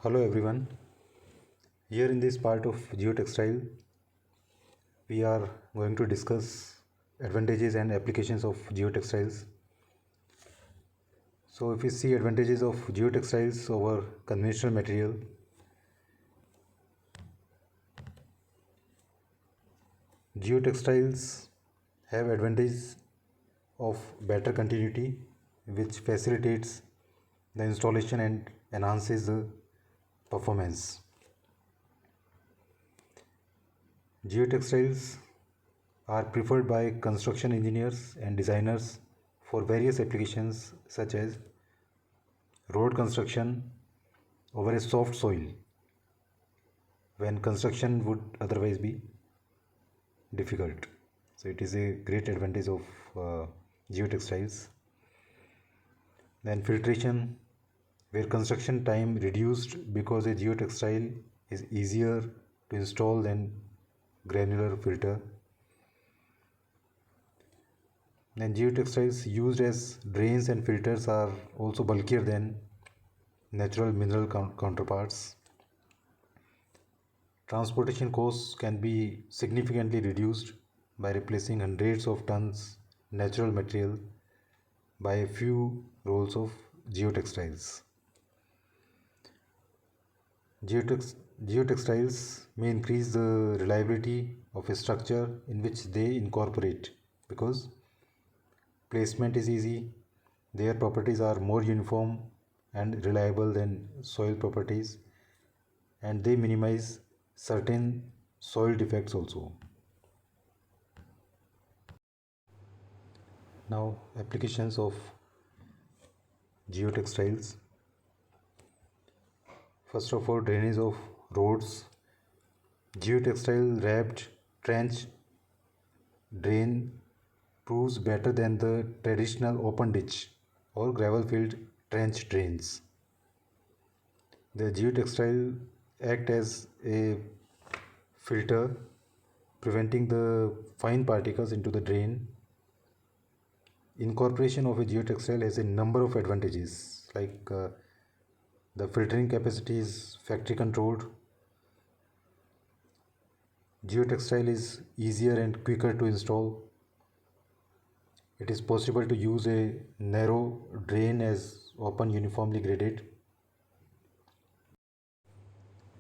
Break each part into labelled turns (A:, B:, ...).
A: Hello everyone. Here in this part of Geotextile, we are going to discuss advantages and applications of geotextiles. So if we see advantages of geotextiles over conventional material, geotextiles have advantage of better continuity, which facilitates the installation and enhances the performance. Geotextiles are preferred by construction engineers and designers for various applications such as road construction over a soft soil when construction would otherwise be difficult. So it is a great advantage of geotextiles. Then filtration, where construction time reduced because a geotextile is easier to install than granular filter. Then geotextiles used as drains and filters are also bulkier than natural mineral counterparts. Transportation costs can be significantly reduced by replacing hundreds of tons natural material by a few rolls of geotextiles. Geotextiles may increase the reliability of a structure in which they incorporate because placement is easy, their properties are more uniform and reliable than soil properties, and they minimize certain soil defects also. Now, applications of geotextiles. First of all, drainage of roads. Geotextile wrapped trench drain proves better than the traditional open ditch or gravel filled trench drains. The geotextile act as a filter, preventing the fine particles into the drain. Incorporation of a geotextile has a number of advantages, like the filtering capacity is factory controlled. Geotextile is easier and quicker to install. It is possible to use a narrow drain as open uniformly graded.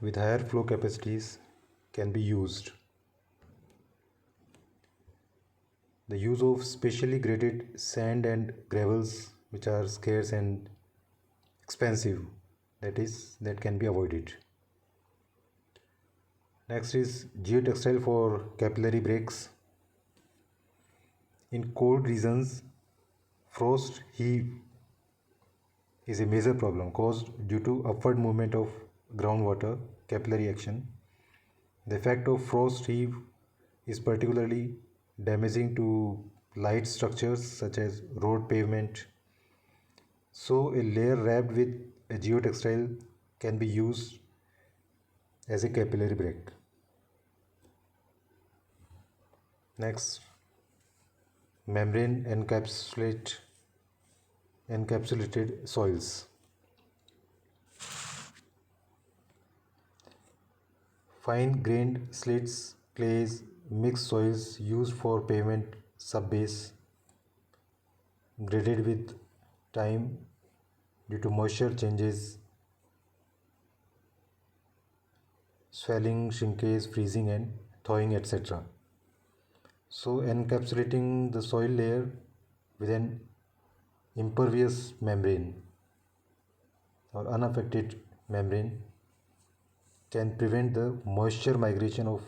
A: With higher flow capacities can be used. The use of specially graded sand and gravels, which are scarce and expensive, that can be avoided. Next is geotextile for capillary breaks. In cold regions, frost heave is a major problem caused due to upward movement of groundwater capillary action. The effect of frost heave is particularly damaging to light structures such as road pavement. So a layer wrapped with a geotextile can be used as a capillary break. Next, membrane encapsulated soils. Fine grained slits, clays, mixed soils used for pavement subbase, graded with time due to moisture changes, swelling, shrinkage, freezing and thawing, etc. So encapsulating the soil layer with an impervious membrane or unaffected membrane can prevent the moisture migration of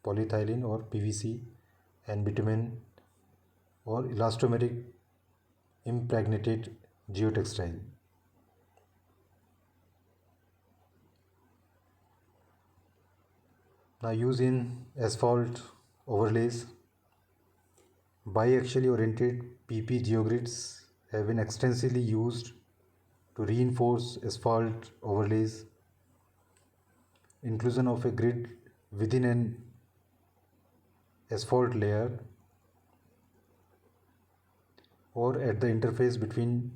A: polyethylene or PVC and bitumen or elastomeric impregnated geotextile. Now, use in asphalt overlays. Biaxially oriented PP geogrids have been extensively used to reinforce asphalt overlays. Inclusion of a grid within an asphalt layer or at the interface between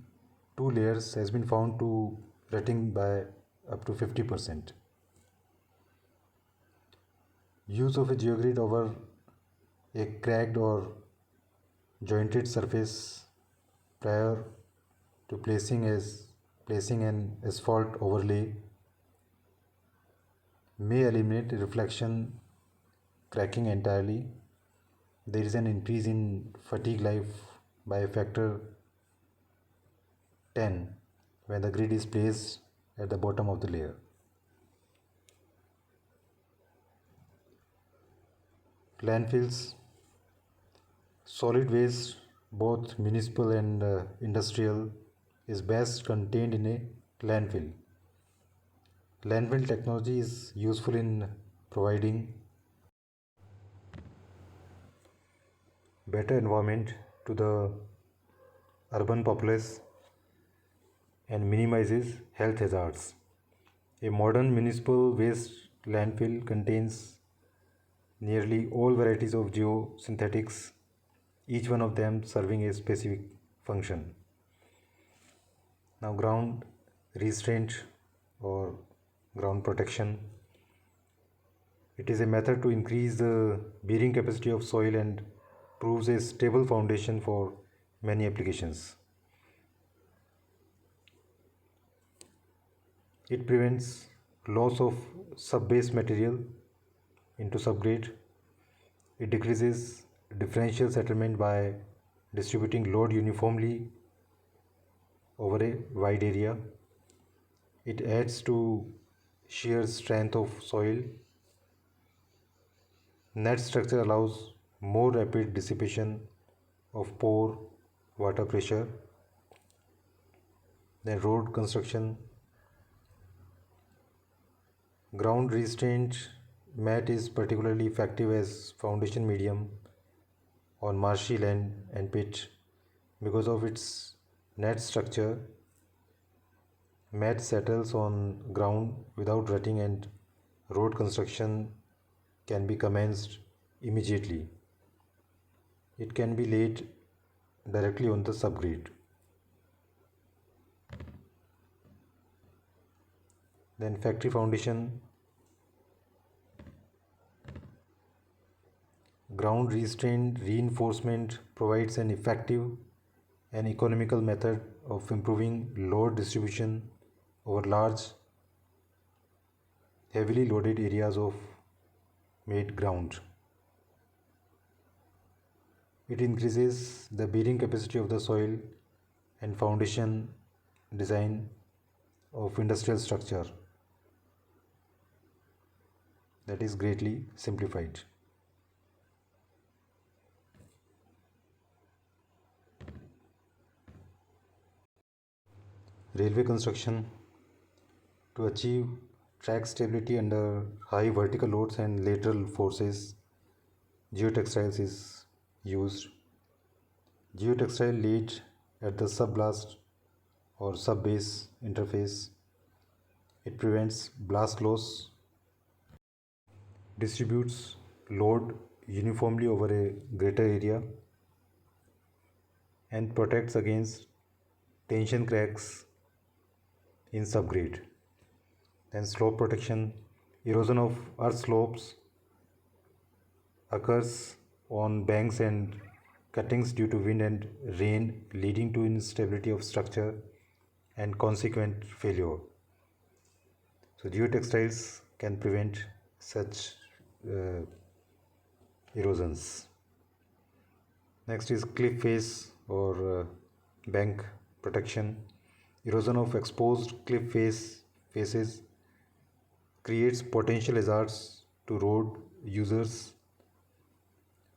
A: two layers has been found to rutting by up to 50%. Use of a geogrid over a cracked or jointed surface prior to placing an asphalt overlay may eliminate reflection cracking entirely. There is an increase in fatigue life by a factor 10 when the grid is placed at the bottom of the layer. Landfills. Solid waste, both municipal and industrial, is best contained in a landfill. Landfill technology is useful in providing better environment to the urban populace and minimizes health hazards. A modern municipal waste landfill contains nearly all varieties of geosynthetics, each one of them serving a specific function. Now, ground restraint or ground protection. It is a method to increase the bearing capacity of soil and proves a stable foundation for many applications. It prevents loss of subbase material into subgrade. It decreases differential settlement by distributing load uniformly over a wide area. It adds to shear strength of soil. Net structure allows more rapid dissipation of pore water pressure. Then road construction. Ground restraint mat is particularly effective as foundation medium on marshy land and pit. Because of its net structure, mat settles on ground without rutting and road construction can be commenced immediately. It can be laid directly on the subgrade. Then factory foundation. Ground restraint reinforcement provides an effective and economical method of improving load distribution over large, heavily loaded areas of made ground. It increases the bearing capacity of the soil and foundation design of industrial structure. That is greatly simplified. Railway construction. To achieve track stability under high vertical loads and lateral forces, geotextiles is used. Geotextile laid at the subblast or subbase interface. It prevents blast loss, distributes load uniformly over a greater area, and protects against tension cracks in subgrade. Then slope protection. Erosion of earth slopes occurs on banks and cuttings due to wind and rain, leading to instability of structure and consequent failure. So geotextiles can prevent such erosions. Next is cliff face or bank protection. Erosion of exposed cliff faces creates potential hazards to road users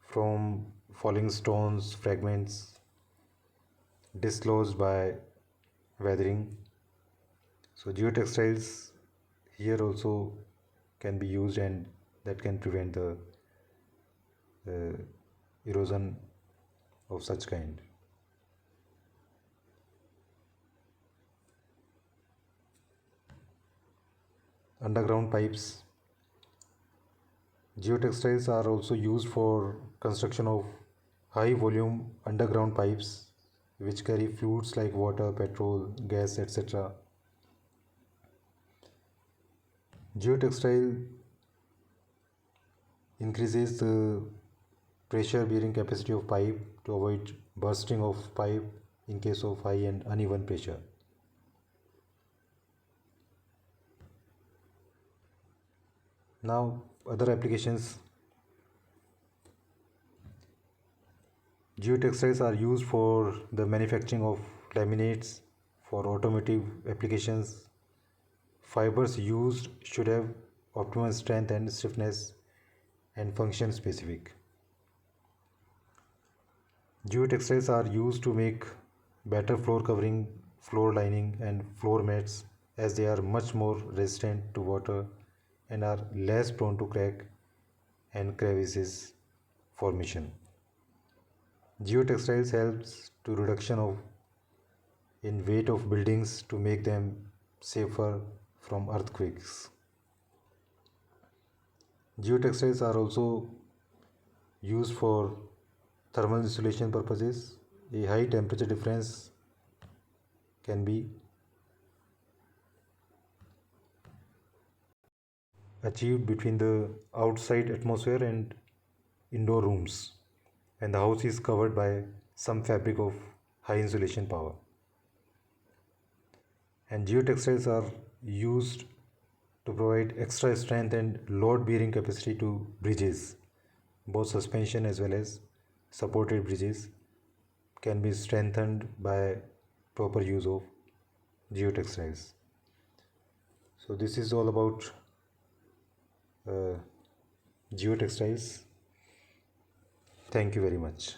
A: from falling stones, fragments dislodged by weathering. So geotextiles here also can be used, and that can prevent the erosion of such kind. Underground pipes. Geotextiles are also used for construction of high volume underground pipes which carry fluids like water, petrol, gas, etc. Geotextile increases the pressure bearing capacity of pipe to avoid bursting of pipe in case of high and uneven pressure. Now other applications. Geotextiles are used for the manufacturing of laminates for automotive applications. Fibers used should have optimal strength and stiffness and function specific. Geotextiles are used to make better floor covering, floor lining and floor mats as they are much more resistant to water and are less prone to crack and crevices formation. Geotextiles helps to reduction of in weight of buildings to make them safer from earthquakes. Geotextiles are also used for thermal insulation purposes. A high temperature difference can be achieved between the outside atmosphere and indoor rooms when the house is covered by some fabric of high insulation power. And geotextiles are used to provide extra strength and load bearing capacity to bridges. Both suspension as well as supported bridges can be strengthened by proper use of geotextiles. So this is all about geotextiles. Thank you very much.